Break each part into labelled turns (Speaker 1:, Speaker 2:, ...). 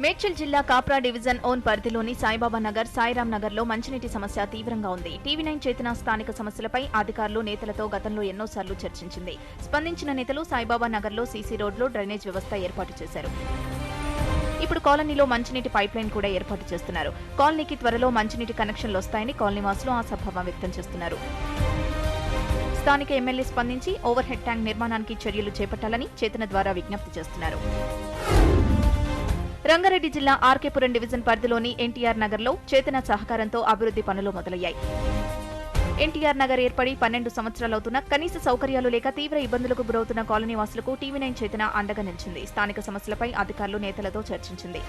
Speaker 1: మేడ్చల్ జిల్లా Kapra division own పరిధిలోని సాయిబాబా నగర్, సాయిరాం నగర్లో మంచినీటి సమస్య తీవ్రంగా ఉంది. టీవీ9 చేతన స్థానిక సమస్యలపై అధికారులు, నేతలతో గతంలో ఎన్నోసార్లు చర్చించింది. స్పందించిన నేతలు సాయిబాబా నగర్లో సీసీ రోడ్లు, డ్రైనేజ్ వ్యవస్థ ఏర్పాటు చేశారు. ఇప్పుడు కాలనీలో మంచినీటి పైప్లైన్ కూడా ఏర్పాటు చేస్తున్నారు. కాలనీకి త్వరలో మంచినీటి కనెక్షన్లు వస్తాయని కాలనీవాసులు ఆశాభావం వ్యక్తం చేస్తున్నారు. స్థానిక ఎమ్మెల్యే స్పందించి ఓవర్ హెడ్ ట్యాంక్ నిర్మాణానికి చర్యలు చేపట్టాలని చేతన ద్వారా విజ్ఞప్తి చేస్తున్నారు. రంగారెడ్డి జిల్లా ఆర్కేపురం డివిజన్ పరిధిలోని ఎన్టీఆర్ నగర్లో చేతన సహకారంతో అభివృద్ధి పనులు మొదలయ్యాయి. ఎన్టీఆర్ నగర్ ఏర్పడి 12 సంవత్సరాలవుతున్నా కనీస సౌకర్యాలు లేక తీవ్ర ఇబ్బందులకు గురవుతున్న కాలనీవాసులకు టీవీ9 చేతన అండగా నిలిచింది. స్థానిక సమస్యలపై అధికారులు, నేతలతో చర్చించింది.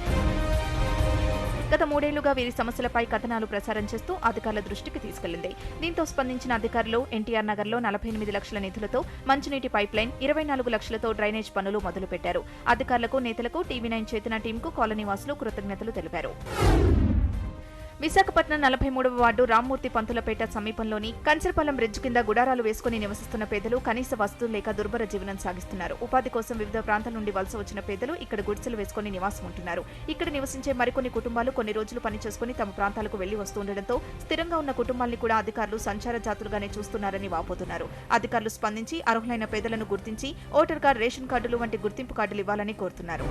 Speaker 1: గత 3 ఏళ్లుగా వీరి సమస్యలపై కథనాలు ప్రసారం చేస్తూ అధికారుల దృష్టికి తీసుకెళ్లింది. దీంతో స్పందించిన అధికారులు ఎన్టీఆర్ నగర్లో 48 లక్షల నిధులతో మంచినీటి పైప్లైన్, 24 లక్షలతో డ్రైనేజ్ పనులు మొదలుపెట్టారు. అధికారులకు, నేతలకు, టీవీ9 చేతన టీంకు కాలనీవాసులు కృతజ్ఞతలు తెలిపారు. విశాఖపట్నం 43వ వార్డు రామ్మూర్తి పంతులపేట సమీపంలోని కంచరపాలెం బ్రిడ్జ్ కింద గుడారాలు వేసుకుని నివసిస్తున్న పేదలు కనీస వస్తువులు లేక దుర్భర జీవనం సాగిస్తున్నారు. ఉపాధి కోసం వివిధ ప్రాంతాల నుండి వలస వచ్చిన పేదలు ఇక్కడ గుడిసెలు వేసుకుని నివాసం ఉంటున్నారు. ఇక్కడ నివసించే మరికొన్ని కుటుంబాలు కొన్ని రోజులు పని చేసుకుని తమ ప్రాంతాలకు వెళ్లి వస్తుండటంతో స్థిరంగా ఉన్న కుటుంబాల్ని కూడా అధికారులు సంచార జాతులుగానే చూస్తున్నారని వాపోతున్నారు. అధికారులు స్పందించి అర్హులైన పేదలను గుర్తించి ఓటర్ కార్డు, రేషన్ కార్డులు వంటి గుర్తింపు కార్డులు ఇవ్వాలని కోరుతున్నారు.